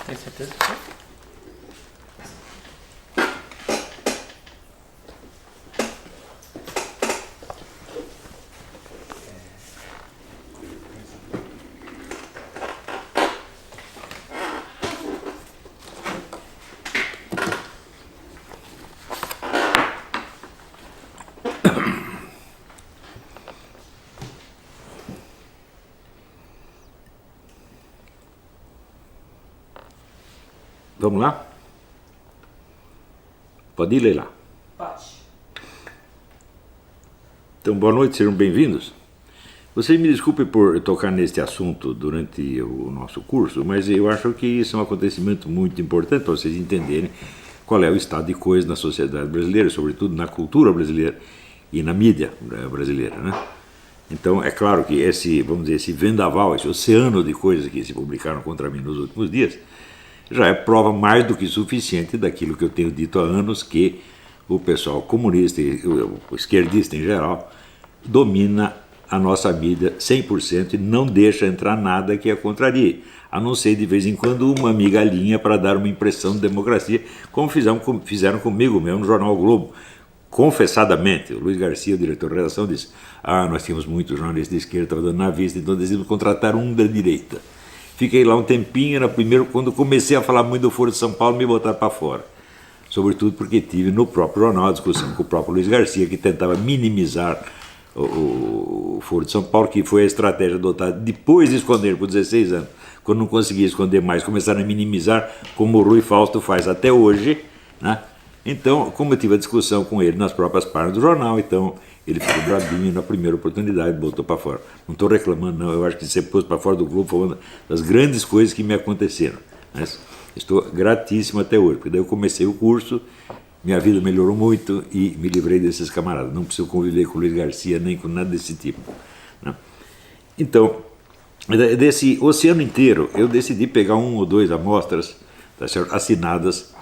Tem certeza? Vamos lá? Pode ir, Leila? Pode. Então, boa noite, sejam bem-vindos. Vocês me desculpem por tocar neste assunto durante o nosso curso, mas eu acho que isso é um acontecimento muito importante para vocês entenderem qual é o estado de coisas na sociedade brasileira, sobretudo na cultura brasileira e na mídia brasileira, né? Então, é claro que vamos dizer, esse vendaval, esse oceano de coisas que se publicaram contra mim nos últimos dias, já é prova mais do que suficiente daquilo que eu tenho dito há anos, que o pessoal comunista e o esquerdista em geral domina a nossa mídia 100% e não deixa entrar nada que a contrarie, a não ser de vez em quando uma migalhinha para dar uma impressão de democracia, como fizeram comigo mesmo no jornal o Globo. Confessadamente, o Luiz Garcia, o diretor de redação, disse: nós tínhamos muitos jornalistas de esquerda, estava dando na vista, então decidimos contratar um da direita. Fiquei lá um tempinho, quando comecei a falar muito do Foro de São Paulo, me botaram para fora. Sobretudo porque tive no próprio jornal a discussão com o próprio Luiz Garcia, que tentava minimizar o Foro de São Paulo, que foi a estratégia adotada depois de esconder por 16 anos. Quando não conseguia esconder mais, começaram a minimizar, como o Rui Fausto faz até hoje, né? Então, como eu tive a discussão com ele nas próprias páginas do jornal, então ele ficou brabinho na primeira oportunidade, botou para fora. Não estou reclamando, não. Eu acho que ser posto para fora do Globo foi uma das grandes coisas que me aconteceram. Mas estou gratíssimo até hoje, porque daí eu comecei o curso, minha vida melhorou muito e me livrei desses camaradas. Não preciso conviver com o Luiz Garcia nem com nada desse tipo, né? Então, desse oceano inteiro, eu decidi pegar 1 ou 2 amostras, tá certo, assinadas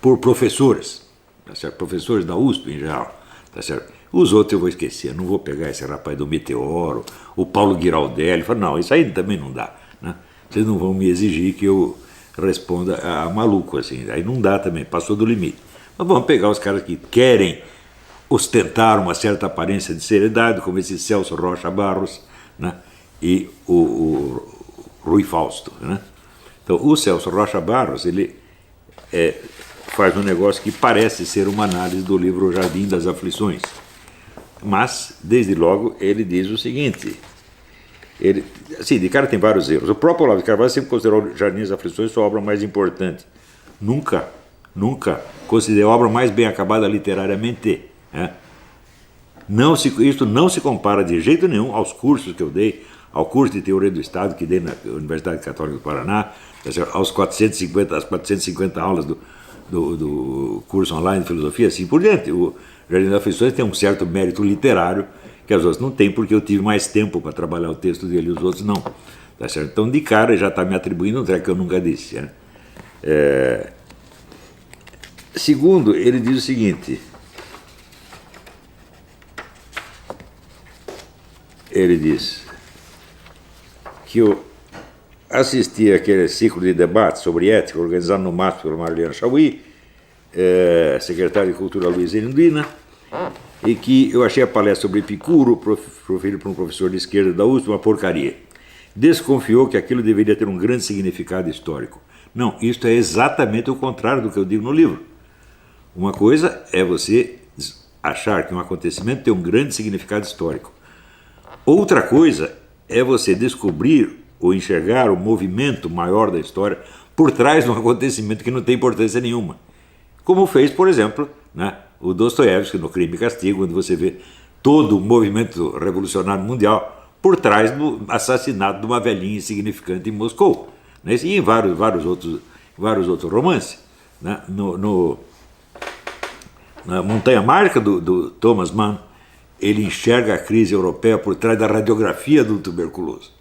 por professores, tá certo? Professores da USP em geral, tá certo? Os outros eu vou esquecer, não vou pegar esse rapaz do Meteoro, o Paulo Giraldelli, falei, não, isso aí também não dá, né? Vocês não vão me exigir que eu responda a maluco, assim, aí não dá também, passou do limite. Mas vamos pegar os caras que querem ostentar uma certa aparência de seriedade, como esse Celso Rocha Barros, né? E o Rui Fausto, né? Então, o Celso Rocha Barros, ele faz um negócio que parece ser uma análise do livro O Jardim das Aflições. Mas, desde logo, ele diz o seguinte, de cara tem vários erros. O próprio Olavo de Carvalho sempre considerou O Jardim das Aflições sua obra mais importante. Nunca considerou a obra mais bem acabada literariamente, né? Isso não se compara de jeito nenhum aos cursos que eu dei, ao curso de Teoria do Estado que dei na Universidade Católica do Paraná, às 450 aulas do curso online de filosofia, assim por diante. O Jardim das Aflições tem um certo mérito literário que as outras não têm, porque eu tive mais tempo para trabalhar o texto dele e os outros não. Tá certo? Então, de cara, já está me atribuindo um treco que eu nunca disse, né? Segundo, ele diz o seguinte, ele diz que eu assisti àquele ciclo de debate sobre ética organizado no MASP pela Marliana Chauí, secretário de Cultura Luiz Erundina, e que eu achei a palestra sobre Epicuro, proferida por um professor de esquerda da USP, uma porcaria. Desconfiou que aquilo deveria ter um grande significado histórico. Não, isto é exatamente o contrário do que eu digo no livro. Uma coisa é você achar que um acontecimento tem um grande significado histórico. Outra coisa é você descobrir ou enxergar o movimento maior da história por trás de um acontecimento que não tem importância nenhuma. Como fez, por exemplo, né, o Dostoiévski no Crime e Castigo, onde você vê todo o movimento revolucionário mundial por trás do assassinato de uma velhinha insignificante em Moscou, né, e em vários outros romances, né, na Montanha Mágica do Thomas Mann, ele enxerga a crise europeia por trás da radiografia do tuberculoso,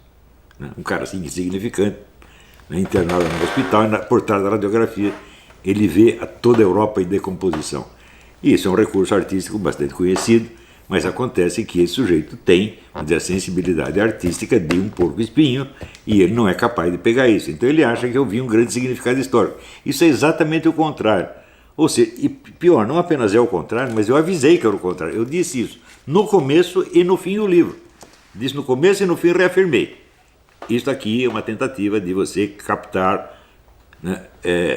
né, um cara assim insignificante, né, internado no hospital, e por trás da radiografia ele vê toda a Europa em decomposição. E isso é um recurso artístico bastante conhecido, mas acontece que esse sujeito tem, vamos dizer, a sensibilidade artística de um porco-espinho e ele não é capaz de pegar isso. Então ele acha que eu vi um grande significado histórico. Isso é exatamente o contrário. Ou seja, e pior, não apenas é o contrário, mas eu avisei que era o contrário. Eu disse isso no começo e no fim do livro. Disse no começo e no fim reafirmei. Isto aqui é uma tentativa de você captar, né,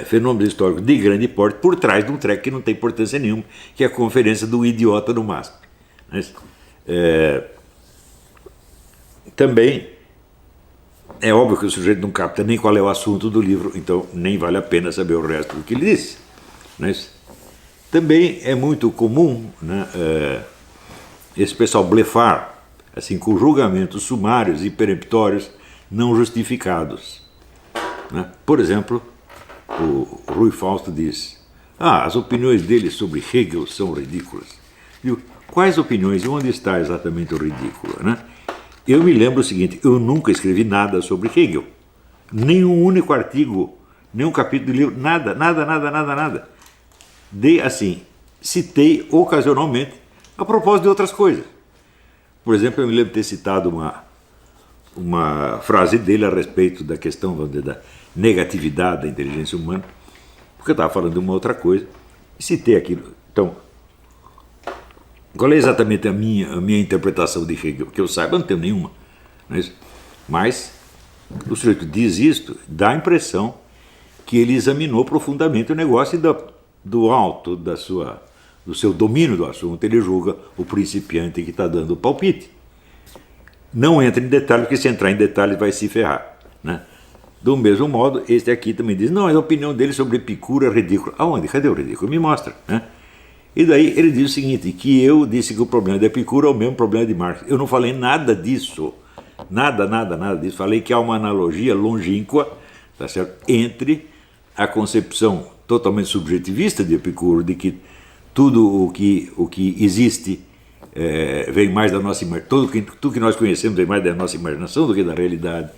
fenômenos históricos de grande porte por trás de um treco que não tem importância nenhuma, que é a conferência do idiota do MASP. Mas, também é óbvio que o sujeito não capta nem qual é o assunto do livro, então nem vale a pena saber o resto do que ele disse. Mas também é muito comum, né, esse pessoal blefar assim, com julgamentos sumários e peremptórios não justificados. Né? Por exemplo, o Rui Fausto diz: as opiniões dele sobre Hegel são ridículas. Digo, quais opiniões e onde está exatamente o ridículo? Né? Eu me lembro o seguinte: eu nunca escrevi nada sobre Hegel, nenhum único artigo, nenhum capítulo de livro, nada. Assim, citei ocasionalmente a propósito de outras coisas. Por exemplo, eu me lembro de ter citado uma frase dele a respeito da questão, vamos dizer, da negatividade da inteligência humana, porque eu estava falando de uma outra coisa e citei aquilo. Então, qual é exatamente a minha interpretação de Hegel? Que eu saiba, eu não tenho nenhuma. Mas o sujeito diz isto, dá a impressão que ele examinou profundamente o negócio e do alto do seu domínio do assunto, ele julga o principiante que está dando o palpite. Não entra em detalhes, porque se entrar em detalhes vai se ferrar. Né? Do mesmo modo, este aqui também diz: não, a opinião dele sobre Epicuro é ridícula. Aonde? Cadê o ridículo? Me mostra. Né? E daí ele diz o seguinte, que eu disse que o problema de Epicuro é o mesmo problema de Marx. Eu não falei nada disso. Nada disso. Falei que há uma analogia longínqua, tá certo, entre a concepção totalmente subjetivista de Epicuro, de que tudo o que existe vem mais da nossa imaginação, tudo que nós conhecemos vem mais da nossa imaginação do que da realidade,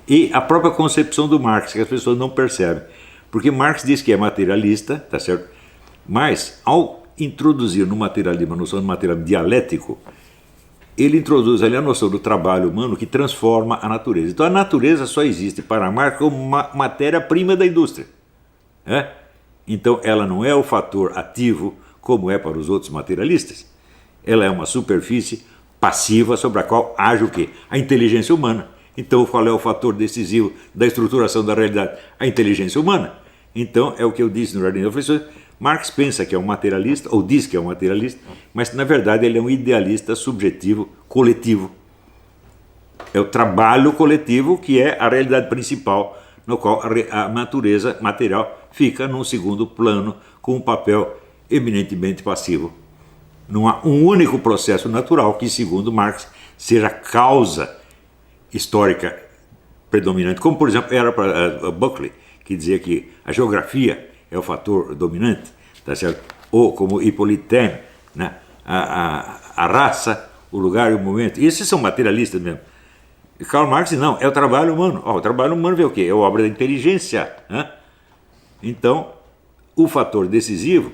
e a própria concepção do Marx, que as pessoas não percebem, porque Marx diz que é materialista, tá certo? Mas ao introduzir no materialismo a noção de materialismo dialético, ele introduz ali a noção do trabalho humano que transforma a natureza. Então a natureza só existe para Marx como uma matéria-prima da indústria. Então ela não é o fator ativo como é para os outros materialistas. Ela é uma superfície passiva sobre a qual age o quê? A inteligência humana. Então qual é o fator decisivo da estruturação da realidade? A inteligência humana. Então é o que eu disse no Jardim da Reflexão. Marx pensa que é um materialista, ou diz que é um materialista, mas na verdade ele é um idealista subjetivo coletivo. É o trabalho coletivo que é a realidade principal, no qual a natureza material fica num segundo plano com um papel eminentemente passivo. Não há um único processo natural que, segundo Marx, seja causa histórica predominante, como por exemplo era para Buckley, que dizia que a geografia é o fator dominante, tá certo? Ou como Hippolyte Taine, né? a raça, o lugar e o momento. E esses são materialistas mesmo. E Karl Marx não, é o trabalho humano. O trabalho humano vê o quê? É a obra da inteligência. Né? Então, o fator decisivo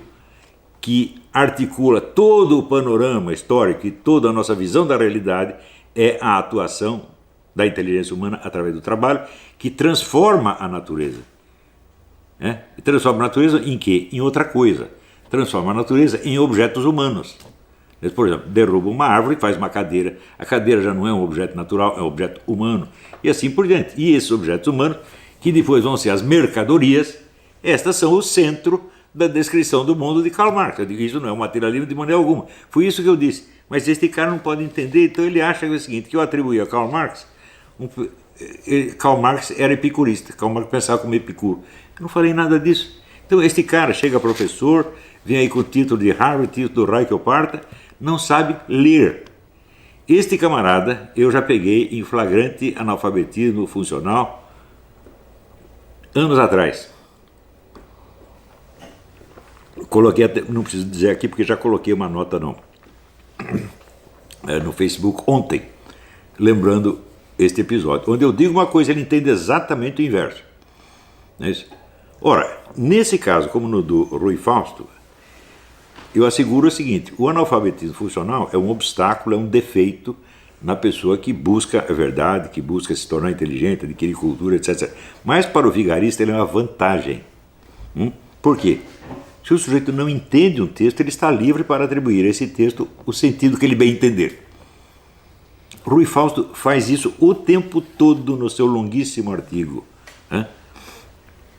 que articula todo o panorama histórico e toda a nossa visão da realidade é a atuação da inteligência humana através do trabalho, que transforma a natureza. E transforma a natureza em quê? Em outra coisa. Transforma a natureza em objetos humanos. Por exemplo, derruba uma árvore e faz uma cadeira. A cadeira já não é um objeto natural, é um objeto humano. E assim por diante. E esses objetos humanos, que depois vão ser as mercadorias, estas são o centro da descrição do mundo de Karl Marx. Eu digo, isso não é um materialismo de maneira alguma. Foi isso que eu disse. Mas este cara não pode entender, então ele acha que é o seguinte, que eu atribuí a Karl Marx, Karl Marx era epicurista, Karl Marx pensava como Epicuro. Eu não falei nada disso. Então este cara chega professor, vem aí com o título de Harvard, título do Raio que eu parta, não sabe ler. Este camarada eu já peguei em flagrante analfabetismo funcional anos atrás. Coloquei até, não preciso dizer aqui porque já coloquei uma nota no Facebook ontem, lembrando este episódio, onde eu digo uma coisa, ele entende exatamente o inverso. Não é isso? Ora, nesse caso, como no do Rui Fausto, eu asseguro o seguinte: o analfabetismo funcional é um obstáculo, é um defeito na pessoa que busca a verdade, que busca se tornar inteligente, adquirir cultura, etc. Mas para o vigarista ele é uma vantagem. Por quê? Se o sujeito não entende um texto, ele está livre para atribuir a esse texto o sentido que ele bem entender. Rui Fausto faz isso o tempo todo no seu longuíssimo artigo.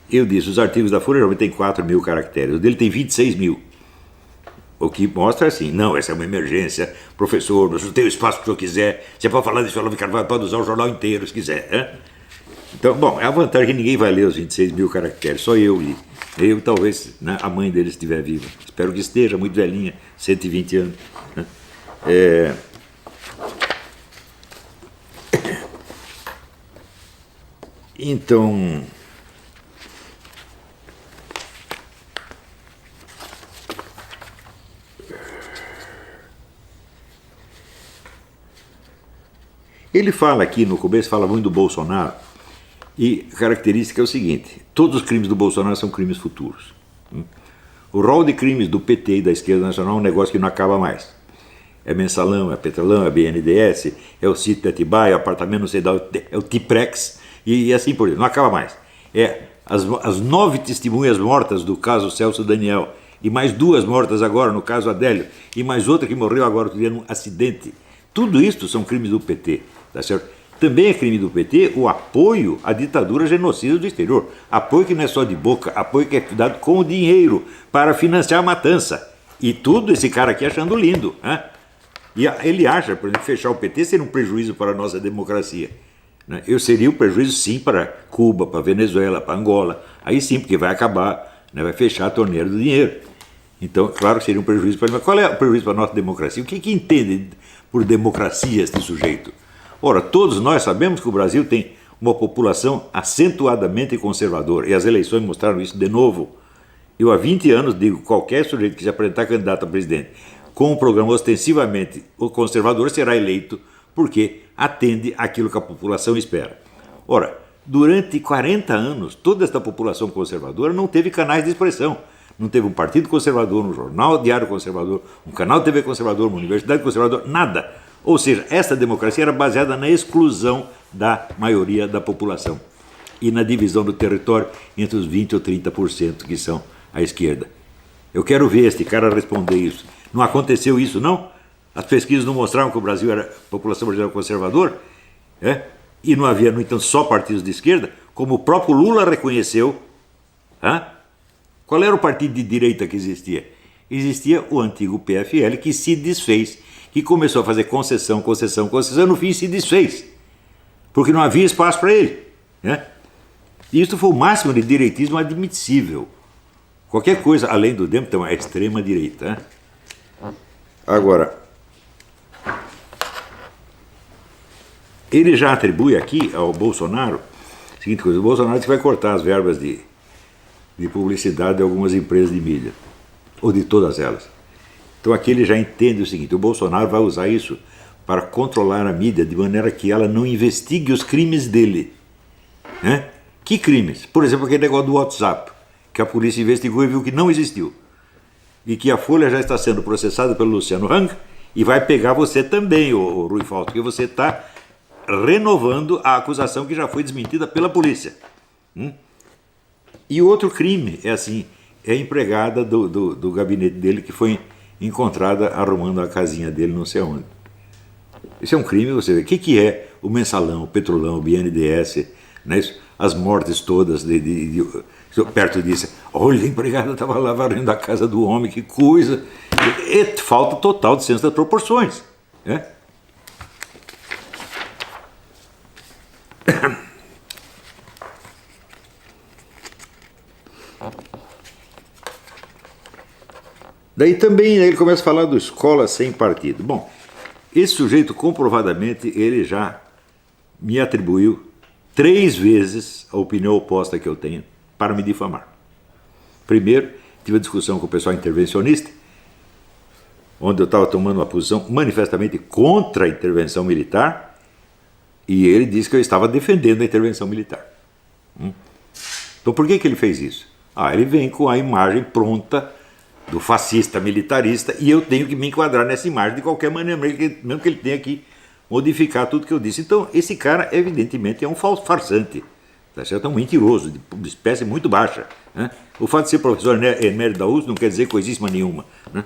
Eu disse, os artigos da Folha geralmente têm 4.000 caracteres, o dele tem 26.000. O que mostra assim, não, essa é uma emergência, professor, você tem o espaço que o senhor quiser, você pode falar desse Olavo de Carvalho, pode usar o jornal inteiro se quiser. Então, bom, é a vantagem que ninguém vai ler os 26.000 caracteres, só eu li. Eu talvez, né, a mãe dele estiver viva. Espero que esteja, muito velhinha, 120 anos. Então, ele fala aqui no começo, fala muito do Bolsonaro, e a característica é o seguinte: todos os crimes do Bolsonaro são crimes futuros. O rol de crimes do PT e da esquerda nacional é um negócio que não acaba mais. É mensalão, é petrolão, é BNDES, é o sítio de Atibaia, é o apartamento, não sei da, é o Tiprex, e assim por diante, não acaba mais. É as 9 testemunhas mortas do caso Celso Daniel, e mais 2 mortas agora no caso Adélio, e mais outra que morreu agora outro dia num acidente. Tudo isso são crimes do PT, tá certo? Também é crime do PT o apoio à ditadura genocida do exterior. Apoio que não é só de boca, apoio que é dado com dinheiro para financiar a matança. E tudo esse cara aqui achando lindo. E ele acha, por exemplo, fechar o PT seria um prejuízo para a nossa democracia. Eu seria um prejuízo sim para Cuba, para Venezuela, para Angola. Aí sim, porque vai acabar, vai fechar a torneira do dinheiro. Então, claro que seria um prejuízo para ele. Mas qual é o prejuízo para a nossa democracia? O que entende por democracia este sujeito? Ora, todos nós sabemos que o Brasil tem uma população acentuadamente conservadora, e as eleições mostraram isso de novo. Eu há 20 anos digo, qualquer sujeito que se apresentar candidato a presidente com um programa ostensivamente conservador será eleito porque atende àquilo que a população espera. Ora, durante 40 anos, toda esta população conservadora não teve canais de expressão. Não teve um partido conservador, um jornal diário conservador, um canal de TV conservador, uma universidade conservadora, nada. Ou seja, essa democracia era baseada na exclusão da maioria da população e na divisão do território entre os 20% ou 30% que são a esquerda. Eu quero ver este cara responder isso. Não aconteceu isso, não? As pesquisas não mostravam que o Brasil era, a população brasileira conservadora? E não havia, no entanto, só partidos de esquerda, como o próprio Lula reconheceu. Qual era o partido de direita que existia? Existia o antigo PFL, que se desfez, que começou a fazer concessão, no fim se desfez, porque não havia espaço para ele. E isso foi o máximo de direitismo admissível. Qualquer coisa além do DEM, então, é extrema direita. Agora, ele já atribui aqui ao Bolsonaro a seguinte coisa: o Bolsonaro disse que vai cortar as verbas de publicidade de algumas empresas de mídia, ou de todas elas. Então aqui ele já entende o seguinte: o Bolsonaro vai usar isso para controlar a mídia de maneira que ela não investigue os crimes dele. Que crimes? Por exemplo, aquele negócio do WhatsApp, que a polícia investigou e viu que não existiu. E que a Folha já está sendo processada pelo Luciano Hang e vai pegar você também, o Rui Fausto, porque você está renovando a acusação que já foi desmentida pela polícia. E outro crime é assim, é a empregada do gabinete dele que foi encontrada arrumando a casinha dele não sei onde. Isso é um crime, você vê. O que é o mensalão, o petrolão, o BNDES, as mortes todas perto disso. Olha, a empregada estava lá varrendo a casa do homem, que coisa. Falta total de senso das proporções. Daí também ele começa a falar do escola sem partido. Bom, esse sujeito comprovadamente ele já me atribuiu 3 vezes a opinião oposta que eu tenho para me difamar. Primeiro, tive uma discussão com o pessoal intervencionista, onde eu estava tomando uma posição manifestamente contra a intervenção militar, e ele disse que eu estava defendendo a intervenção militar. Então por que ele fez isso? Ele vem com a imagem pronta do fascista militarista, e eu tenho que me enquadrar nessa imagem de qualquer maneira, mesmo que ele tenha que modificar tudo que eu disse. Então, esse cara, evidentemente, é um farsante, tá certo? É um mentiroso, de espécie muito baixa, né? O fato de ser professor emérito da USP não quer dizer coisíssima nenhuma, né?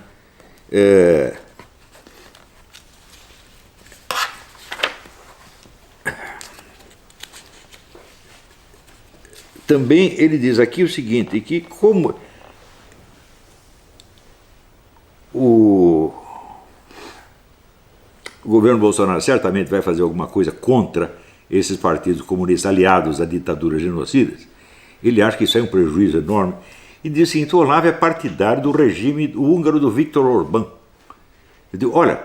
Também ele diz aqui o seguinte, que como o governo Bolsonaro certamente vai fazer alguma coisa contra esses partidos comunistas aliados à ditadura genocida, ele acha que isso é um prejuízo enorme, e diz o seguinte: o Olavo é partidário do regime húngaro do Viktor Orbán. Ele diz, olha,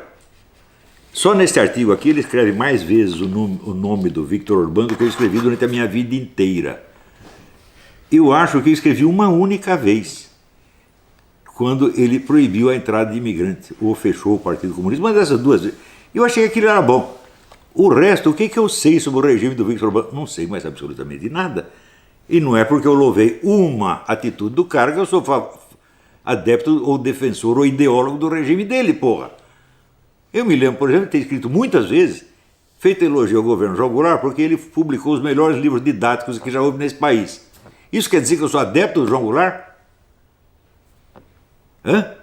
só neste artigo aqui ele escreve mais vezes o nome do Viktor Orbán do que eu escrevi durante a minha vida inteira. Eu acho que eu escrevi uma única vez, quando ele proibiu a entrada de imigrantes, ou fechou o Partido Comunista, mas dessas duas vezes. Eu achei que aquilo era bom. O resto, o que eu sei sobre o regime do Viktor Orbán? Não sei mais absolutamente nada. E não é porque eu louvei uma atitude do cara que eu sou adepto ou defensor ou ideólogo do regime dele, porra. Eu me lembro, por exemplo, de ter escrito muitas vezes, feito elogio ao governo João Goulart, porque ele publicou os melhores livros didáticos que já houve nesse país. Isso quer dizer que eu sou adepto do João Goulart? Hã?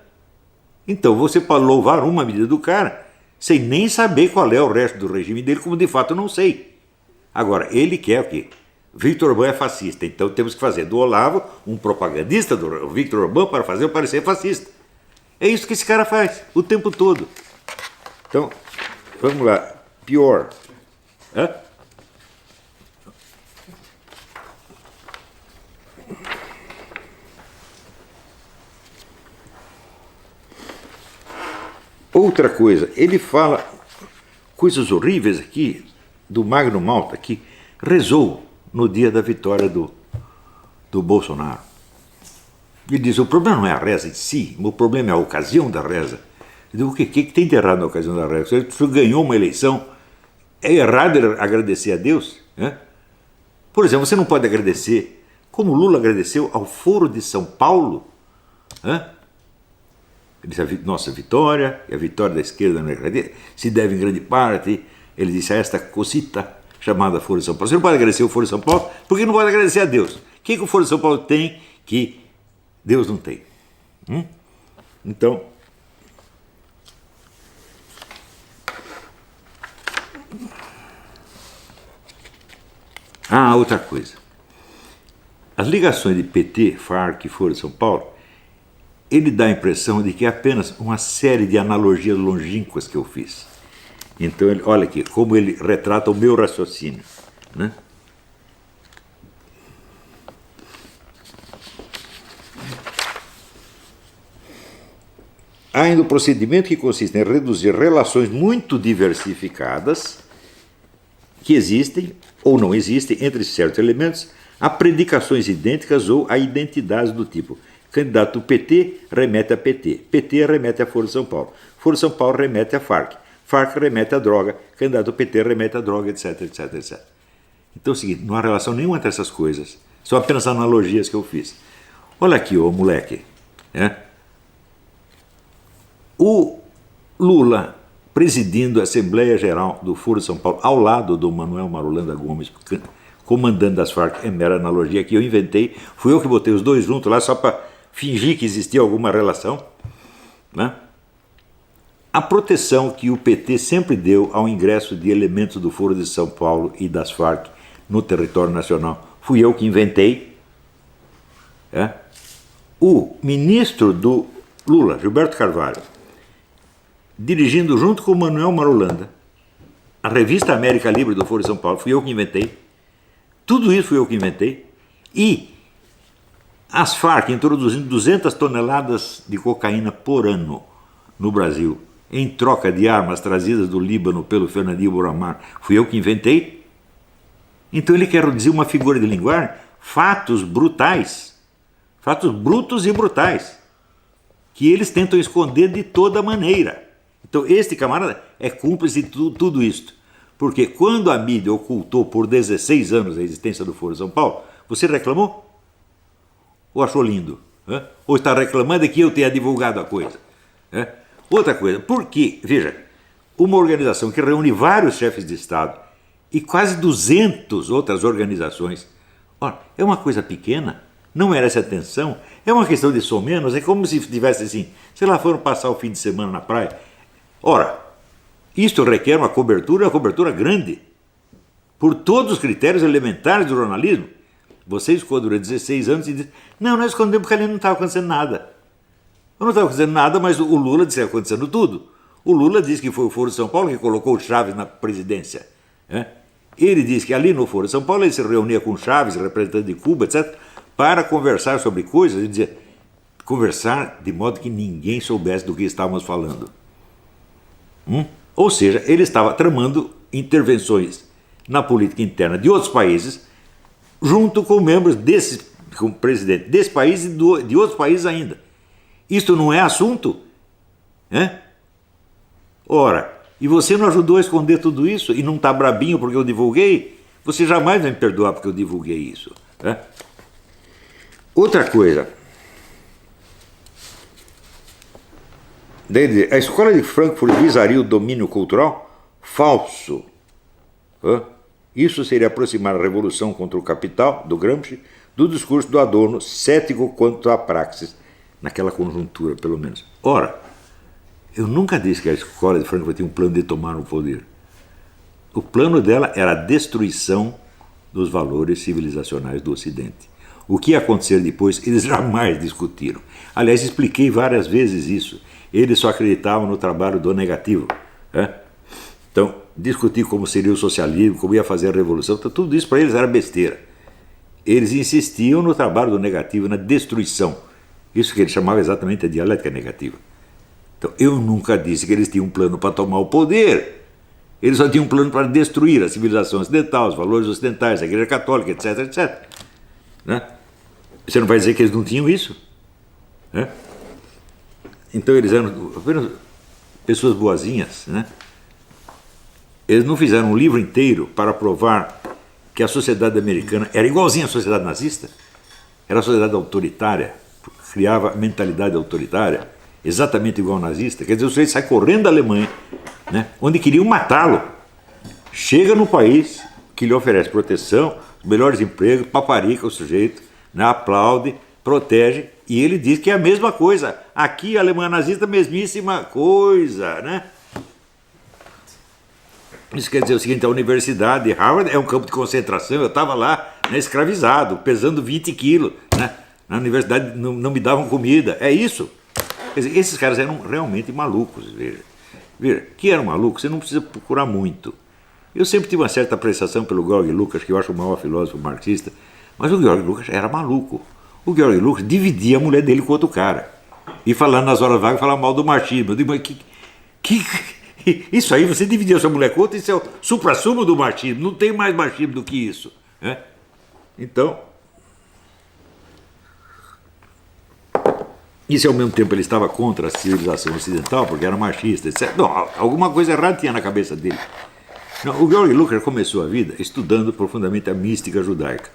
Então você pode louvar uma medida do cara sem nem saber qual é o resto do regime dele, como de fato eu não sei. Agora, ele quer o quê? Viktor Orbán é fascista, então temos que fazer do Olavo um propagandista do Viktor Orbán para fazer eu parecer fascista. É isso que esse cara faz o tempo todo. Então, vamos lá. Pior. Hã? Outra coisa, ele fala coisas horríveis aqui do Magno Malta, que rezou no dia da vitória do Bolsonaro. Ele diz, o problema não é a reza em si, o problema é a ocasião da reza. Eu digo, o que tem de errado na ocasião da reza? Você ganhou uma eleição, é errado agradecer a Deus? Né? Por exemplo, você não pode agradecer, como Lula agradeceu ao Foro de São Paulo, né? Ele disse, a nossa vitória e a vitória da esquerda na democracia se deve em grande parte, ele disse, a esta cosita chamada Foro de São Paulo. Você não pode agradecer o Foro de São Paulo, porque não pode agradecer a Deus. O que o Foro de São Paulo tem que Deus não tem? Então, outra coisa. As ligações de PT, FARC e Foro de São Paulo, ele dá a impressão de que é apenas uma série de analogias longínquas que eu fiz. Então, olha aqui, como ele retrata o meu raciocínio, né? Há ainda um procedimento que consiste em reduzir relações muito diversificadas que existem ou não existem entre certos elementos a predicações idênticas ou a identidades do tipo candidato do PT remete a PT, PT remete a Foro de São Paulo, Foro de São Paulo remete a FARC, FARC remete a droga, candidato do PT remete a droga, etc, etc, etc. Então é o seguinte, não há relação nenhuma entre essas coisas, são apenas analogias que eu fiz. Olha aqui, ô moleque, né? O Lula presidindo a Assembleia Geral do Foro de São Paulo, ao lado do Manuel Marulanda Gomes, comandante das Farc, é mera analogia que eu inventei, fui eu que botei os dois juntos lá só para fingir que existia alguma relação, né? A proteção que o PT sempre deu ao ingresso de elementos do Foro de São Paulo e das Farc no território nacional, fui eu que inventei. O ministro do Lula, Gilberto Carvalho, dirigindo junto com o Manuel Marulanda a revista América Livre do Foro de São Paulo, fui eu que inventei. Tudo isso fui eu que inventei. E as Farc introduzindo 200 toneladas de cocaína por ano no Brasil, em troca de armas trazidas do Líbano pelo Fernandinho Bouramar, fui eu que inventei. Então ele quer reduzir uma figura de linguagem, fatos brutais, fatos brutos e brutais, que eles tentam esconder de toda maneira. Então este camarada é cúmplice de tudo isto. Porque quando a mídia ocultou por 16 anos a existência do Foro de São Paulo, você reclamou? Ou achou lindo? Né? Ou está reclamando que eu tenha divulgado a coisa? Né? Outra coisa, porque, veja, uma organização que reúne vários chefes de Estado e quase 200 outras organizações, ora, é uma coisa pequena, não merece atenção, é uma questão de somenos, é como se tivesse assim, sei lá, foram passar o fim de semana na praia. Ora, isto requer uma cobertura grande, por todos os critérios elementares do jornalismo. Você ficou durante 16 anos e disse, não, nós escondemos porque ali não estava acontecendo nada. Não estava acontecendo nada, mas o Lula disse que estava acontecendo tudo. O Lula disse que foi o Foro de São Paulo que colocou o Chaves na presidência. Né? Ele disse que ali no Foro de São Paulo ele se reunia com Chaves, representante de Cuba, etc., para conversar sobre coisas, ele dizia, conversar de modo que ninguém soubesse do que estávamos falando. Ou seja, ele estava tramando intervenções na política interna de outros países, junto com membros desse, com o presidente desse país e de outros países ainda. Isto não é assunto? Né? Ora, e você não ajudou a esconder tudo isso e não está brabinho porque eu divulguei? Você jamais vai me perdoar porque eu divulguei isso. Né? Outra coisa. A escola de Frankfurt visaria o domínio cultural? Falso. Isso seria aproximar a revolução contra o capital, do Gramsci, do discurso do Adorno, cético quanto à praxis, naquela conjuntura, pelo menos. Ora, eu nunca disse que a escola de Frankfurt tinha um plano de tomar o poder. O plano dela era a destruição dos valores civilizacionais do Ocidente. O que ia acontecer depois, eles jamais discutiram. Aliás, expliquei várias vezes isso. Eles só acreditavam no trabalho do negativo. Então, discutir como seria o socialismo, como ia fazer a revolução, tudo isso para eles era besteira. Eles insistiam no trabalho do negativo, na destruição. Isso que eles chamavam exatamente de dialética negativa. Então, eu nunca disse que eles tinham um plano para tomar o poder. Eles só tinham um plano para destruir a civilização ocidental, os valores ocidentais, a Igreja Católica, etc, etc. Né? Você não vai dizer que eles não tinham isso? Né? Então, eles eram apenas pessoas boazinhas, né? Eles não fizeram um livro inteiro para provar que a sociedade americana era igualzinha à sociedade nazista, era a sociedade autoritária, criava mentalidade autoritária, exatamente igual ao nazista. Quer dizer, o sujeito sai correndo da Alemanha, né, onde queriam matá-lo, chega no país que lhe oferece proteção, os melhores empregos, paparica o sujeito, né, aplaude, protege, e ele diz que é a mesma coisa. Aqui a Alemanha nazista, mesmíssima coisa, né? Isso quer dizer o seguinte, a Universidade de Harvard é um campo de concentração, eu estava lá, né, escravizado, pesando 20 quilos, né, na universidade não me davam comida, é isso. Quer dizer, esses caras eram realmente malucos, veja. Que eram malucos, você não precisa procurar muito. Eu sempre tive uma certa apreciação pelo Georg Lukács, que eu acho o maior filósofo marxista, mas o Georg Lukács era maluco. O Georg Lukács dividia a mulher dele com outro cara, e falando nas horas vagas, falava mal do machismo. Eu digo, mas isso aí, você dividir a sua mulher com outra, isso é o supra-sumo do machismo, não tem mais machismo do que isso. Né? Então, e se ao mesmo tempo ele estava contra a civilização ocidental, porque era machista, etc. Não, alguma coisa errada tinha na cabeça dele. Não, o Georg Lukács começou a vida estudando profundamente a mística judaica.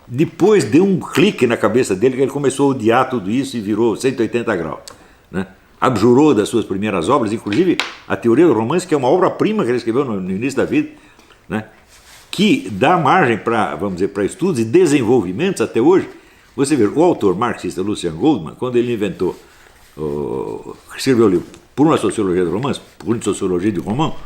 Depois deu um clique na cabeça dele que ele começou a odiar tudo isso e virou 180 graus. Né? Abjurou das suas primeiras obras, inclusive a Teoria do Romance, que é uma obra-prima que ele escreveu no início da vida, né? Que dá margem para, vamos dizer, para estudos e desenvolvimentos até hoje. Você vê, o autor marxista Lucian Goldman, quando ele inventou, escreveu o livro Por uma Sociologia do Romance, Por uma Sociologia do Romance,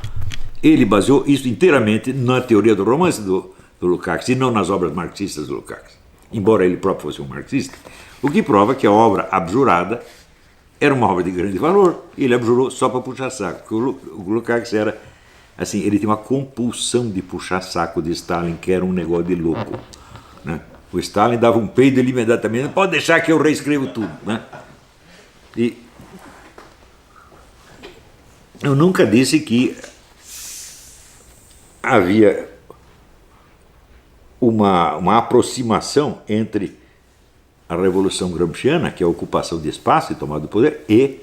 ele baseou isso inteiramente na Teoria do Romance do Lukács e não nas obras marxistas do Lukács, embora ele próprio fosse um marxista, o que prova que a obra abjurada era uma obra de grande valor, e ele abjurou só para puxar saco, porque o Lukács era, assim, ele tinha uma compulsão de puxar saco de Stalin, que era um negócio de louco, né? O Stalin dava um peido ele imediatamente, pode deixar que eu reescrevo tudo, né? E eu nunca disse que havia uma aproximação entre a Revolução Gramsciana, que é a ocupação de espaço e tomada do poder, e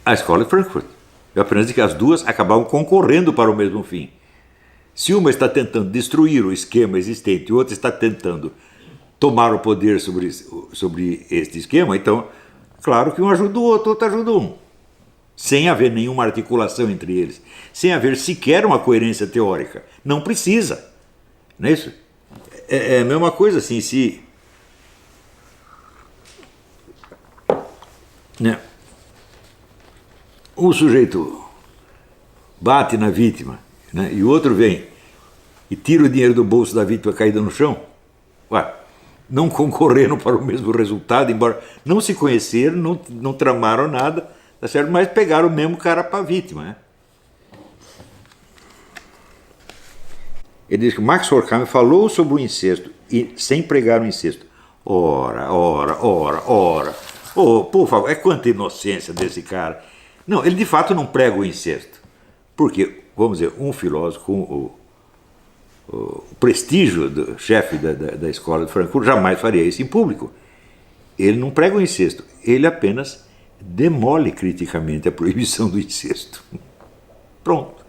a Escola de Frankfurt. Eu apenas disse que as duas acabavam concorrendo para o mesmo fim. Se uma está tentando destruir o esquema existente e outra está tentando tomar o poder sobre este esquema, então, claro que um ajuda o outro ajuda um. Sem haver nenhuma articulação entre eles, sem haver sequer uma coerência teórica. Não precisa. Não é isso? É a mesma coisa assim, se... Né, um sujeito bate na vítima, né, e o outro vem e tira o dinheiro do bolso da vítima caída no chão, não concorreram para o mesmo resultado, embora não se conheceram, não tramaram nada, tá certo? Mas pegaram o mesmo cara para a vítima. Né? Ele diz que Max Horkheimer falou sobre o incesto e sem pregar o incesto. Ora. Oh, por favor, é quanta inocência desse cara. Não, ele de fato não prega o incesto. Porque, vamos dizer, um filósofo com o prestígio do chefe da escola de Frankfurt jamais faria isso em público. Ele não prega o incesto, ele apenas demole criticamente a proibição do incesto. Pronto.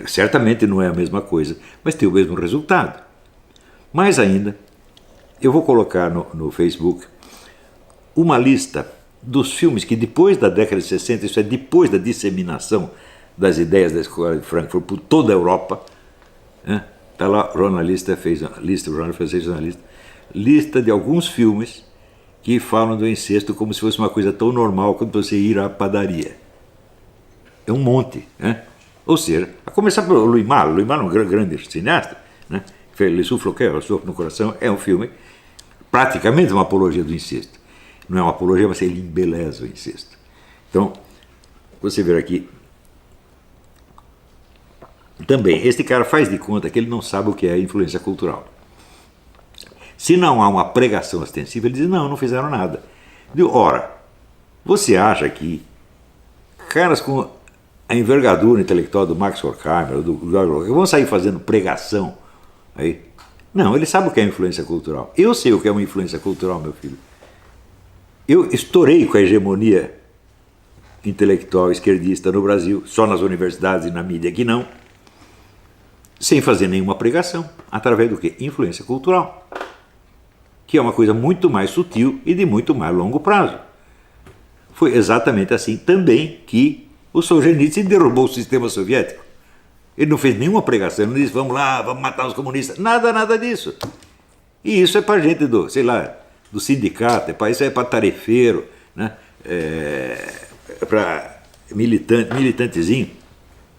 Certamente não é a mesma coisa, mas tem o mesmo resultado. Mais ainda, eu vou colocar no Facebook uma lista dos filmes que depois da década de 60, isso é depois da disseminação das ideias da escola de Frankfurt por toda a Europa, está lá, o jornalista fez uma lista, lista de alguns filmes que falam do incesto como se fosse uma coisa tão normal quanto você ir à padaria. É um monte, né? Ou seja, a começar pelo Louis Malle é um grande cineasta, né? Fez Le Souffle au Cœur, O Sopro no Coração, é um filme praticamente uma apologia do incesto. Não é uma apologia, mas ele embeleza o incesto. Então, você vê aqui, também, este cara faz de conta que ele não sabe o que é influência cultural. Se não há uma pregação ostensiva, ele diz, não fizeram nada. Digo, ora, você acha que caras com a envergadura intelectual do Max Horkheimer, do George Orwell, vão sair fazendo pregação aí? Não, ele sabe o que é influência cultural. Eu sei o que é uma influência cultural, meu filho. Eu estourei com a hegemonia intelectual esquerdista no Brasil, só nas universidades e na mídia que não, sem fazer nenhuma pregação, através do quê? Influência cultural, que é uma coisa muito mais sutil e de muito mais longo prazo. Foi exatamente assim também que o Solzhenitsyn derrubou o sistema soviético. Ele não fez nenhuma pregação, ele não disse, vamos lá, vamos matar os comunistas, nada disso. E isso é para gente do, sei lá, do sindicato, isso é para tarefeiro, né? Para militantezinho.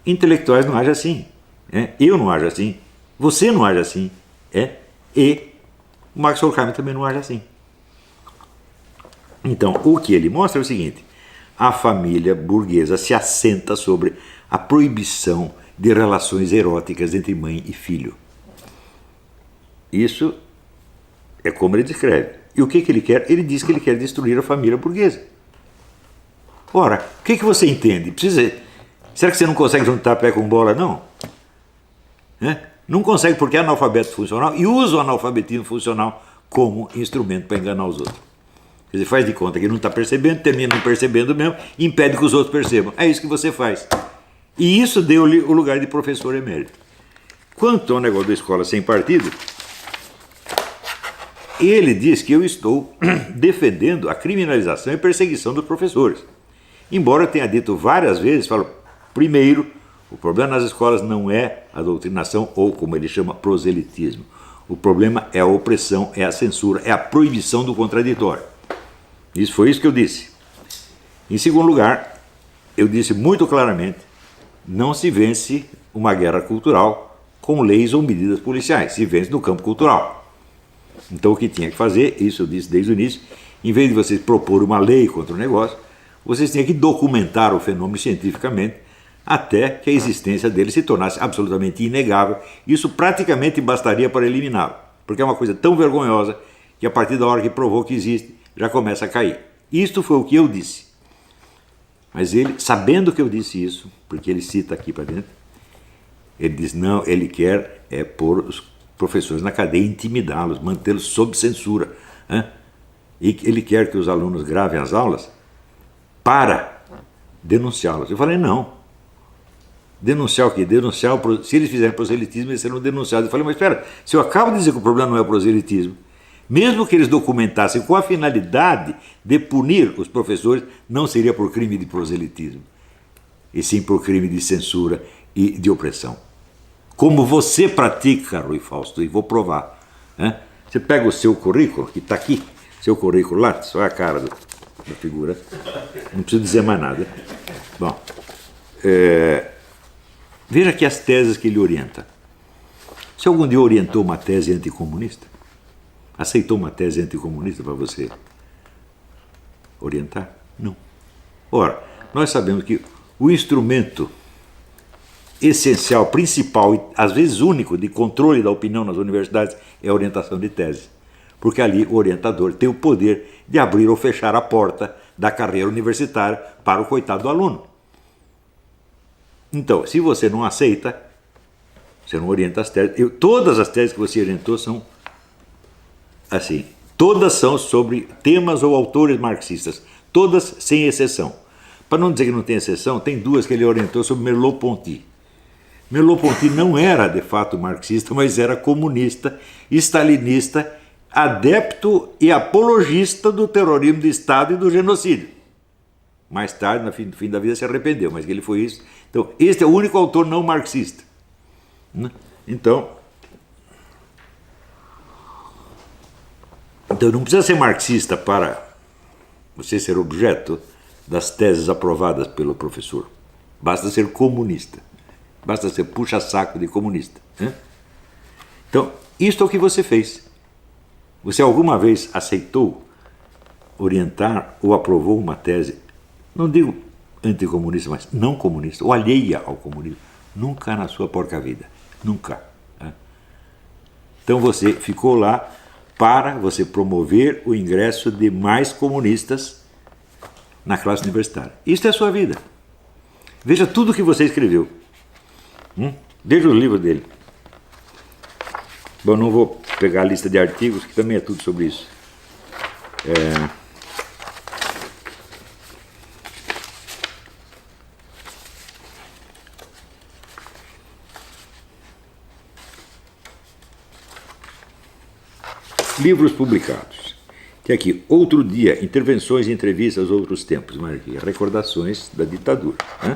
Intelectuais não agem assim. Eu não ajo assim, você não age assim, e o Max Horkheimer também não age assim. Então, o que ele mostra é o seguinte: a família burguesa se assenta sobre a proibição de relações eróticas entre mãe e filho. Isso é como ele descreve. E o que ele quer? Ele diz que ele quer destruir a família burguesa. Ora, o que você entende? Será que você não consegue juntar pé com bola, não? Não consegue porque é analfabeto funcional e usa o analfabetismo funcional como instrumento para enganar os outros. Quer dizer, faz de conta que não está percebendo, termina não percebendo mesmo, impede que os outros percebam. É isso que você faz. E isso deu-lhe o lugar de professor emérito. Quanto ao negócio da escola sem partido, ele diz que eu estou defendendo a criminalização e perseguição dos professores. Embora eu tenha dito várias vezes, falo, primeiro, o problema nas escolas não é a doutrinação ou, como ele chama, proselitismo. O problema é a opressão, é a censura, é a proibição do contraditório. Isso foi isso que eu disse. Em segundo lugar, eu disse muito claramente, não se vence uma guerra cultural com leis ou medidas policiais, se vence no campo cultural. Então o que tinha que fazer, isso eu disse desde o início, em vez de vocês propor uma lei contra o negócio, vocês tinham que documentar o fenômeno cientificamente até que a existência dele se tornasse absolutamente inegável. Isso praticamente bastaria para eliminá-lo, porque é uma coisa tão vergonhosa que a partir da hora que provou que existe, já começa a cair. Isto foi o que eu disse. Mas ele, sabendo que eu disse isso, porque ele cita aqui para dentro, ele diz, não, ele quer pôr os professores na cadeia, intimidá-los, mantê-los sob censura. E ele quer que os alunos gravem as aulas para denunciá-los. Eu falei, não. Denunciar o quê? Se eles fizerem proselitismo, eles serão denunciados. Eu falei, mas espera, se eu acabo de dizer que o problema não é o proselitismo, Mesmo que eles documentassem com a finalidade de punir os professores, não seria por crime de proselitismo, e sim por crime de censura e de opressão. Como você pratica, Rui Fausto, e vou provar. Né? Você pega o seu currículo, que está aqui, seu currículo lá, só a cara da figura, não preciso dizer mais nada. Bom, veja aqui as teses que ele orienta. Você algum dia orientou uma tese anticomunista? Aceitou uma tese anticomunista para você orientar? Não. Ora, nós sabemos que o instrumento essencial, principal e às vezes único de controle da opinião nas universidades é a orientação de tese. Porque ali o orientador tem o poder de abrir ou fechar a porta da carreira universitária para o coitado do aluno. Então, se você não aceita, você não orienta as teses. Todas as teses que você orientou são assim, todas são sobre temas ou autores marxistas, todas sem exceção. Para não dizer que não tem exceção, tem duas que ele orientou sobre Merleau-Ponty. Merleau-Ponty não era de fato marxista, mas era comunista, stalinista, adepto e apologista do terrorismo de Estado e do genocídio. Mais tarde, no fim da vida, se arrependeu, mas ele foi isso. Então, este é o único autor não marxista. Então não precisa ser marxista para você ser objeto das teses aprovadas pelo professor. Basta ser comunista. Basta ser puxa-saco de comunista. Né? Então, isto é o que você fez. Você alguma vez aceitou orientar ou aprovou uma tese, não digo anticomunista, mas não comunista, ou alheia ao comunismo? Nunca na sua porca vida. Nunca. Né? Então você ficou lá para você promover o ingresso de mais comunistas na classe universitária. Isto é a sua vida. Veja tudo o que você escreveu. Veja os livros dele. Bom, não vou pegar a lista de artigos, que também é tudo sobre isso. Livros publicados. Tem aqui, Outro Dia, Intervenções e Entrevistas Outros Tempos. Mas aqui, Recordações da Ditadura. Né?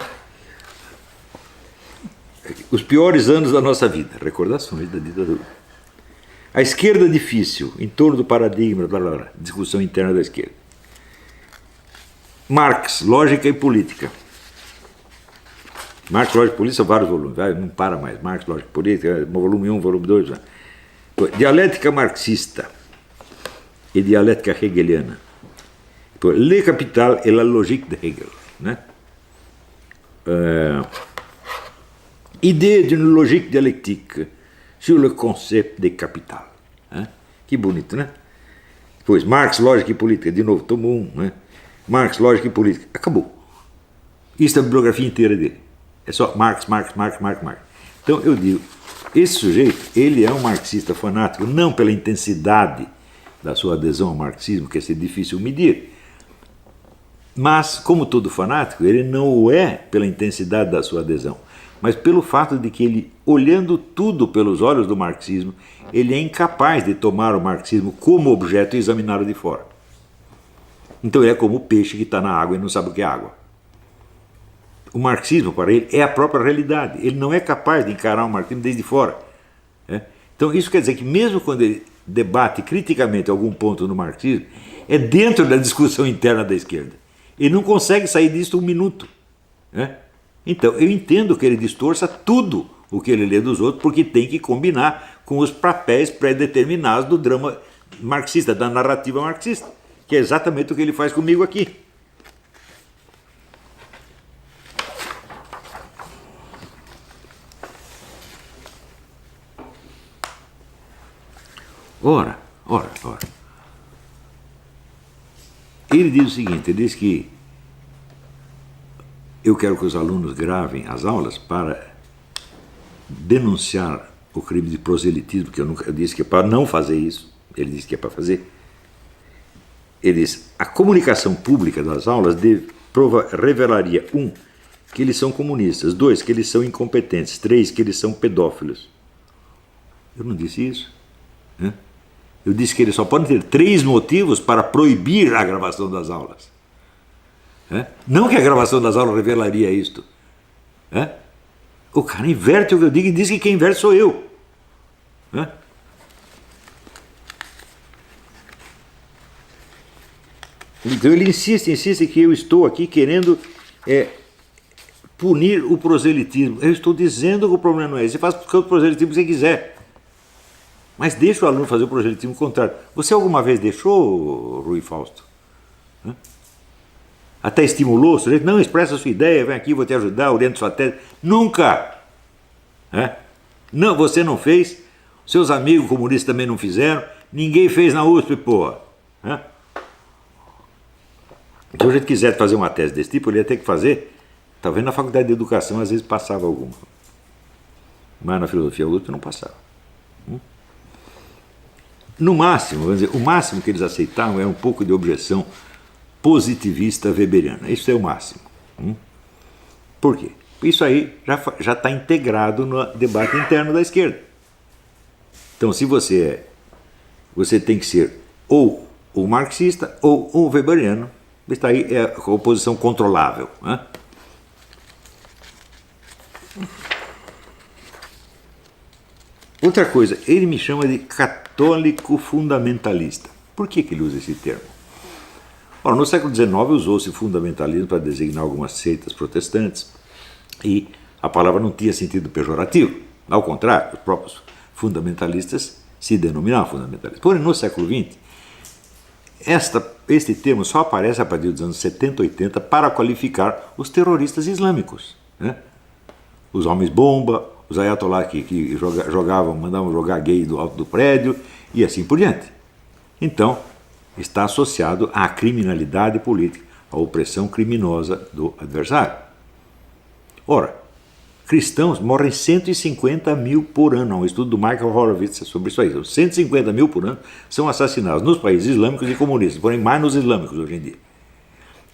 Os piores anos da nossa vida. Recordações da ditadura. A esquerda difícil, em torno do paradigma, blá, blá, blá, discussão interna da esquerda. Marx, Lógica e Política. Marx, Lógica e Política são vários volumes, não para mais. Marx, Lógica e Política, volume 1, volume 2. Né? Dialética marxista e dialética hegeliana. Le Capital et la logique de Hegel. Né? Idée d'une logique dialectique sur le concept de capital. Né? Que bonito, né? Depois, Marx, Lógica e Política, de novo, tomo 1. Né? Marx, Lógica e Política. Acabou. Isso é a bibliografia inteira dele. É só Marx, Marx, Marx, Marx, Marx. Então eu digo, esse sujeito, ele é um marxista fanático, não pela intensidade da sua adesão ao marxismo, que é difícil medir, mas, como todo fanático, ele não o é pela intensidade da sua adesão, mas pelo fato de que ele, olhando tudo pelos olhos do marxismo, ele é incapaz de tomar o marxismo como objeto e examiná-lo de fora. Então ele é como o peixe que está na água e não sabe o que é água. O marxismo, para ele, é a própria realidade. Ele não é capaz de encarar o marxismo desde fora. Né? Então isso quer dizer que mesmo quando ele debate criticamente algum ponto no marxismo, é dentro da discussão interna da esquerda. Ele não consegue sair disso um minuto. Né? Então eu entendo que ele distorça tudo o que ele lê dos outros, porque tem que combinar com os papéis pré-determinados do drama marxista, da narrativa marxista, que é exatamente o que ele faz comigo aqui. Ora. Ele diz o seguinte, ele diz que eu quero que os alunos gravem as aulas para denunciar o crime de proselitismo, que eu disse que é para não fazer isso, ele disse que é para fazer. Ele diz, a comunicação pública das aulas revelaria 1, que eles são comunistas, 2, que eles são incompetentes, 3, que eles são pedófilos. Eu não disse isso. Né? Eu disse que eles só podem ter 3 motivos para proibir a gravação das aulas. Não que a gravação das aulas revelaria isto. O cara inverte o que eu digo e diz que quem inverte sou eu. Então ele insiste que eu estou aqui querendo punir o proselitismo. Eu estou dizendo que o problema não é esse. Você faz o proselitismo que você quiser. Mas deixa o aluno fazer o proselitismo contrário. Você alguma vez deixou, Rui Fausto? Até estimulou o sujeito? Não, expressa a sua ideia, vem aqui, vou te ajudar, oriento sua tese. Nunca! Não, você não fez, seus amigos comunistas também não fizeram, ninguém fez na USP, porra. Então, se a gente quiser fazer uma tese desse tipo, ele ia ter que fazer, talvez na faculdade de educação, às vezes passava alguma. Mas na filosofia USP não passava. No máximo, vamos dizer, o máximo que eles aceitavam é um pouco de objeção positivista weberiana. Isso é o máximo. Por quê? Isso aí já está integrado no debate interno da esquerda. Então, se você tem que ser ou o marxista ou o weberiano. Está aí a oposição controlável. Outra coisa, ele me chama de católico fundamentalista. Por que ele usa esse termo? Ora, no século XIX usou-se fundamentalismo para designar algumas seitas protestantes e a palavra não tinha sentido pejorativo. Ao contrário, os próprios fundamentalistas se denominavam fundamentalistas. Porém, no século XX, este termo só aparece a partir dos anos 70, 80 para qualificar os terroristas islâmicos. Os homens-bomba, os ayatollah que mandavam jogar gay do alto do prédio e assim por diante. Então, está associado à criminalidade política, à opressão criminosa do adversário. Ora, cristãos morrem 150 mil por ano. Há um estudo do Michael Horowitz sobre isso aí. 150 mil por ano são assassinados nos países islâmicos e comunistas, porém mais nos islâmicos hoje em dia.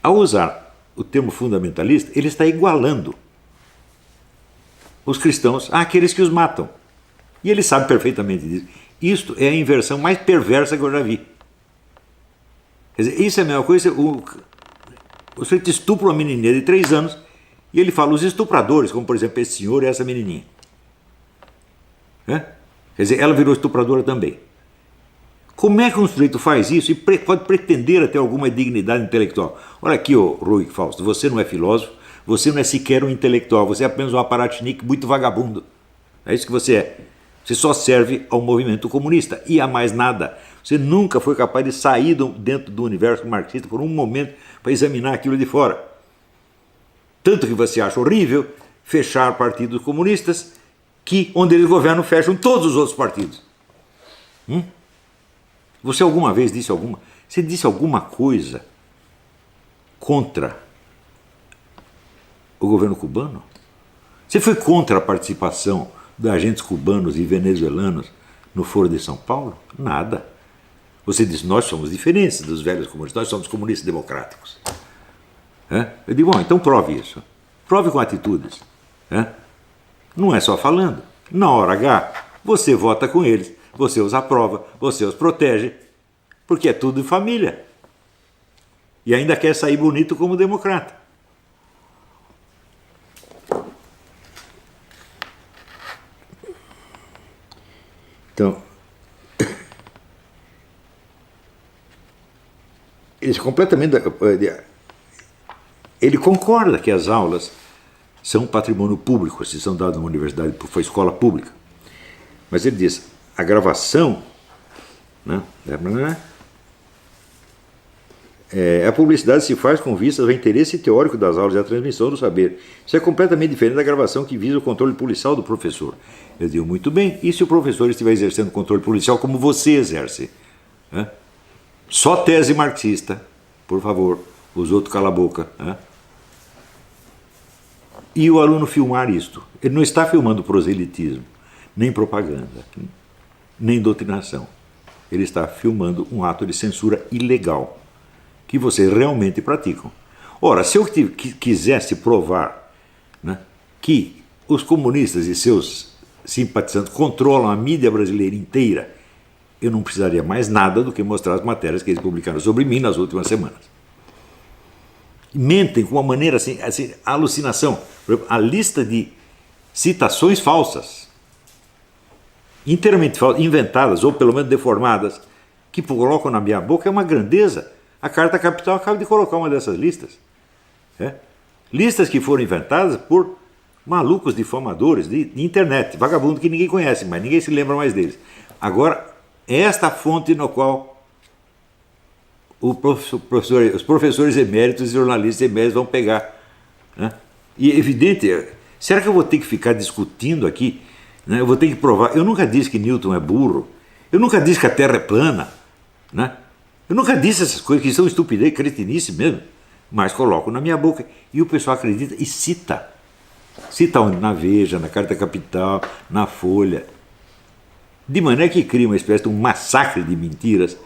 Ao usar o termo fundamentalista, ele está igualando os cristãos àqueles que os matam. E ele sabe perfeitamente disso. Isto é a inversão mais perversa que eu já vi. Quer dizer, isso é a mesma coisa, o sujeito estupra uma menininha de 3 anos e ele fala os estupradores, como por exemplo esse senhor e essa menininha. Quer dizer, ela virou estupradora também. Como é que um sujeito faz isso e pode pretender até alguma dignidade intelectual? Olha aqui, Rui Fausto, você não é filósofo, você não é sequer um intelectual, você é apenas um aparatchik muito vagabundo. É isso que você é. Você só serve ao movimento comunista e a mais nada. Você nunca foi capaz de sair dentro do universo marxista por um momento para examinar aquilo de fora. Tanto que você acha horrível fechar partidos comunistas que, onde eles governam, fecham todos os outros partidos. Você alguma vez disse Você disse alguma coisa contra o governo cubano? Você foi contra a participação de agentes cubanos e venezuelanos no Foro de São Paulo? Nada. Você disse, nós somos diferentes dos velhos comunistas, nós somos comunistas democráticos. Eu digo, bom, então prove isso. Prove com atitudes. Não é só falando. Na hora H, você vota com eles, você os aprova, você os protege, porque é tudo família. E ainda quer sair bonito como democrata. Então, ele concorda que as aulas são patrimônio público, se são dadas numa universidade, foi escola pública. Mas ele diz, a gravação, a publicidade se faz com vistas ao interesse teórico das aulas e à transmissão do saber. Isso é completamente diferente da gravação que visa o controle policial do professor. Eu digo, muito bem, e se o professor estiver exercendo controle policial como você exerce? Só tese marxista, por favor, os outros cala a boca. E o aluno filmar isto. Ele não está filmando proselitismo, nem propaganda, nem doutrinação. Ele está filmando um ato de censura ilegal que vocês realmente praticam. Ora, se eu quisesse provar que os comunistas e seus simpatizantes controlam a mídia brasileira inteira eu não precisaria mais nada do que mostrar as matérias que eles publicaram sobre mim nas últimas semanas. Mentem com uma maneira assim, alucinação. Por exemplo, a lista de citações falsas, inteiramente falsas, inventadas ou pelo menos deformadas, que colocam na minha boca é uma grandeza. A Carta Capital acaba de colocar uma dessas listas. Listas que foram inventadas por malucos difamadores de internet, vagabundo que ninguém conhece, mas ninguém se lembra mais deles. Agora, esta fonte no qual os professores eméritos e jornalistas eméritos vão pegar. E é evidente, será que eu vou ter que ficar discutindo aqui? Eu vou ter que provar. Eu nunca disse que Newton é burro, eu nunca disse que a Terra é plana, eu nunca disse essas coisas que são estupidez, cretinice mesmo, mas coloco na minha boca e o pessoal acredita e cita. Cita onde? Na Veja, na Carta Capital, na Folha. De maneira que cria uma espécie de um massacre de mentiras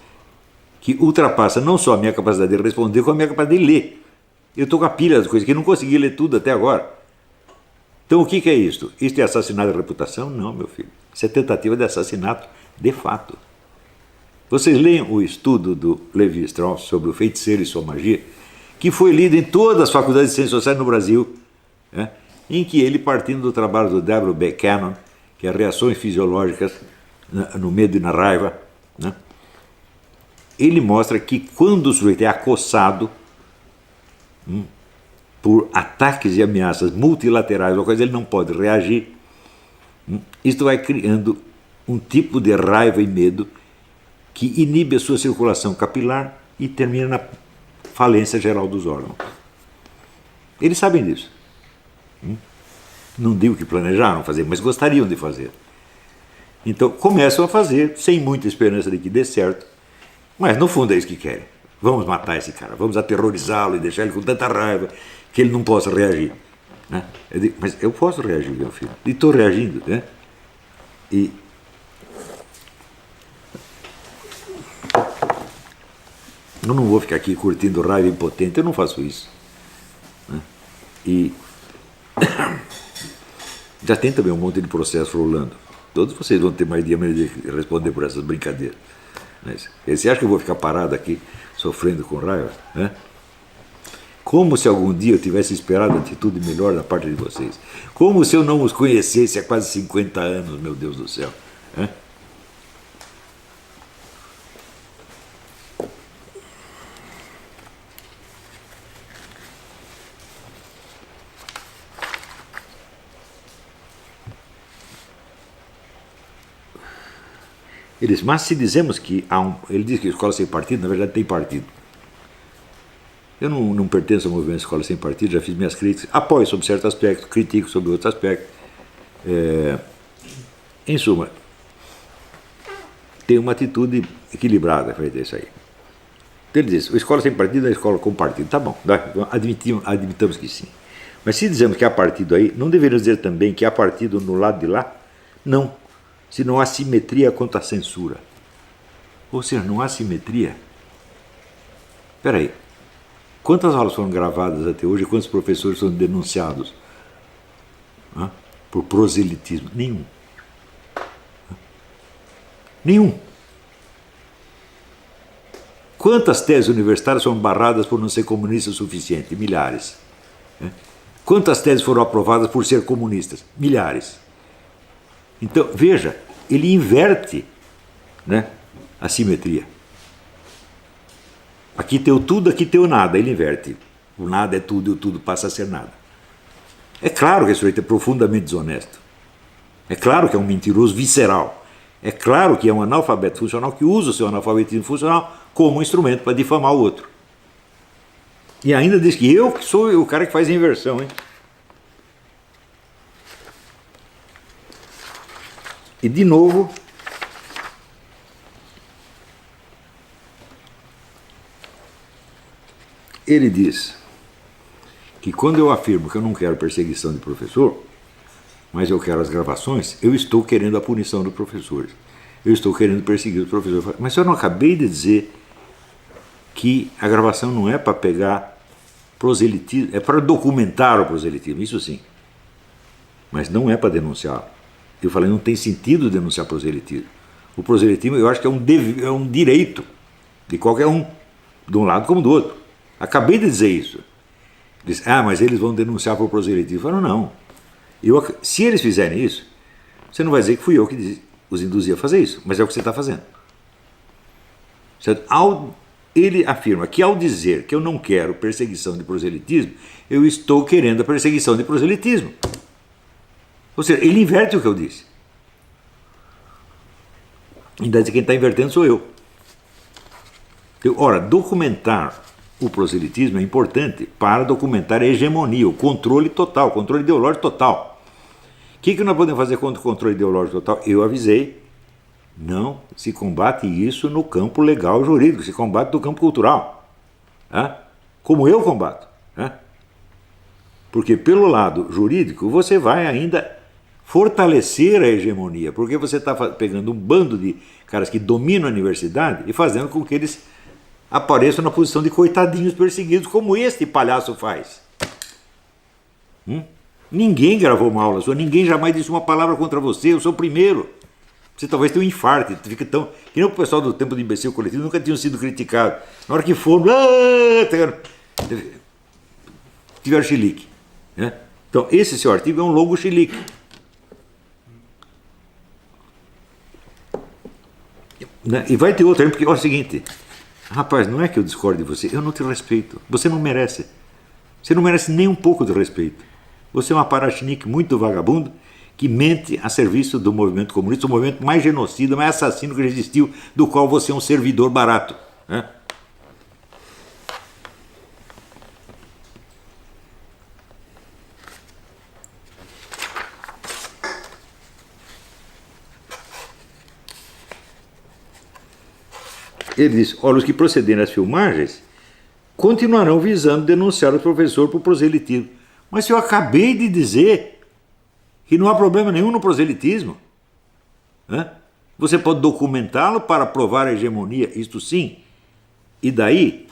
que ultrapassa não só a minha capacidade de responder, como a minha capacidade de ler. Eu estou com a pilha das coisas que não consegui ler tudo até agora. Então o que é isto? Isto é assassinato de reputação? Não, meu filho. Isso é tentativa de assassinato de fato. Vocês leem o estudo do Levi Strauss sobre o feiticeiro e sua magia, que foi lido em todas as faculdades de ciências sociais no Brasil, em que ele, partindo do trabalho do W. Buchanan, que é Reações Fisiológicas no Medo e na Raiva, ele mostra que quando o sujeito é acossado por ataques e ameaças multilaterais, ou coisa ele não pode reagir, isto vai criando um tipo de raiva e medo que inibe a sua circulação capilar e termina na falência geral dos órgãos. Eles sabem disso. Não digo que planejaram fazer, mas gostariam de fazer. Então começam a fazer, sem muita esperança de que dê certo, mas no fundo é isso que querem. Vamos matar esse cara, vamos aterrorizá-lo e deixar ele com tanta raiva que ele não possa reagir. Eu digo, mas eu posso reagir, meu filho, e estou reagindo. E eu não vou ficar aqui curtindo raiva impotente, eu não faço isso. E já tem também um monte de processo rolando. Todos vocês vão ter mais dia de responder por essas brincadeiras. Você acha que eu vou ficar parado aqui sofrendo com raiva? Como se algum dia eu tivesse esperado atitude melhor da parte de vocês. Como se eu não os conhecesse há quase 50 anos, meu Deus do céu. Ele diz, mas se dizemos que há ele diz que a escola sem partido, na verdade tem partido. Eu não pertenço ao movimento Escola Sem Partido, já fiz minhas críticas, apoio sobre certos aspectos, critico sobre outros aspectos. Em suma, tem uma atitude equilibrada frente a isso aí. Então ele diz, a escola sem partido é a escola com partido. Tá bom, admitamos que sim. Mas se dizemos que há partido aí, não deveríamos dizer também que há partido no lado de lá? Não. Se não há simetria quanto à censura. Ou seja, não há simetria. Espera aí. Quantas aulas foram gravadas até hoje e quantos professores foram denunciados por proselitismo? Nenhum. Nenhum. Quantas teses universitárias foram barradas por não ser comunista o suficiente? Milhares. Quantas teses foram aprovadas por ser comunistas? Milhares. Então, veja, ele inverte a simetria. Aqui tem o tudo, aqui tem o nada, ele inverte. O nada é tudo e o tudo passa a ser nada. É claro que esse sujeito é profundamente desonesto. É claro que é um mentiroso visceral. É claro que é um analfabeto funcional que usa o seu analfabetismo funcional como um instrumento para difamar o outro. E ainda diz que eu que sou o cara que faz a inversão, hein? E de novo, ele diz que quando eu afirmo que eu não quero perseguição de professor, mas eu quero as gravações, eu estou querendo a punição dos professores. Eu estou querendo perseguir os professores. Mas eu não acabei de dizer que a gravação não é para pegar proselitismo, é para documentar o proselitismo, isso sim. Mas não é para denunciar. Eu falei, não tem sentido denunciar proselitismo. O proselitismo eu acho que é um direito de qualquer um, de um lado como do outro. Acabei de dizer isso. Diz, mas eles vão denunciar por proselitismo. Eu falo, não. Se eles fizerem isso, você não vai dizer que fui eu que os induzi a fazer isso, mas é o que você está fazendo. Certo? Ele afirma que ao dizer que eu não quero perseguição de proselitismo, eu estou querendo a perseguição de proselitismo. Ou seja, ele inverte o que eu disse. Ainda quem está invertendo sou eu. Ora, documentar o proselitismo é importante para documentar a hegemonia, o controle total, o controle ideológico total. O que nós podemos fazer contra o controle ideológico total? Eu avisei, não se combate isso no campo legal jurídico, se combate no campo cultural. Como eu combato. Porque pelo lado jurídico você vai ainda fortalecer a hegemonia, porque você está pegando um bando de caras que dominam a universidade e fazendo com que eles apareçam na posição de coitadinhos perseguidos, como este palhaço faz. Ninguém gravou uma aula sua, ninguém jamais disse uma palavra contra você, eu sou o primeiro. Você talvez tenha um infarto, fica tão... Que nem o pessoal do tempo do imbecil coletivo nunca tinham sido criticados. Na hora que foram, tiveram chilique. Então, esse seu artigo é um longo chilique. E vai ter outro, porque é o seguinte, rapaz, não é que eu discordo de você, eu não te respeito, você não merece nem um pouco de respeito, você é um aparaxinique muito vagabundo que mente a serviço do movimento comunista, o movimento mais genocida, mais assassino que já existiu, do qual você é um servidor barato. Ele diz, olha, os que procederem às filmagens continuarão visando denunciar o professor por proselitismo. Mas eu acabei de dizer que não há problema nenhum no proselitismo. Você pode documentá-lo para provar a hegemonia, isto sim. E daí,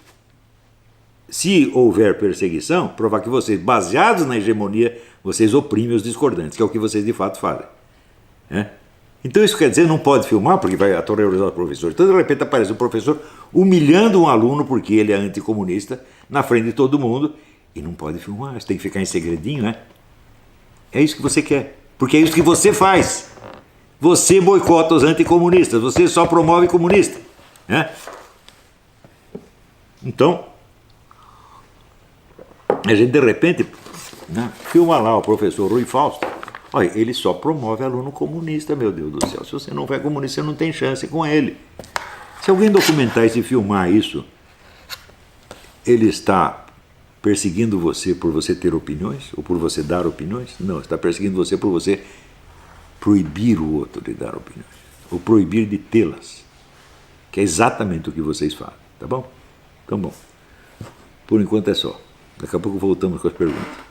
se houver perseguição, provar que vocês, baseados na hegemonia, vocês oprimem os discordantes, que é o que vocês de fato fazem. Então isso quer dizer, não pode filmar porque vai aterrorizar o professor. Então de repente aparece o professor humilhando um aluno porque ele é anticomunista na frente de todo mundo e não pode filmar, você tem que ficar em segredinho, É isso que você quer, porque é isso que você faz. Você boicota os anticomunistas, você só promove comunista. Então, a gente de repente filma lá o professor Rui Fausto. Olha, ele só promove aluno comunista, meu Deus do céu. Se você não for comunista, você não tem chance com ele. Se alguém documentar e se filmar isso, ele está perseguindo você por você ter opiniões? Ou por você dar opiniões? Não, está perseguindo você por você proibir o outro de dar opiniões. Ou proibir de tê-las. Que é exatamente o que vocês fazem, tá bom? Então, bom. Por enquanto é só. Daqui a pouco voltamos com as perguntas.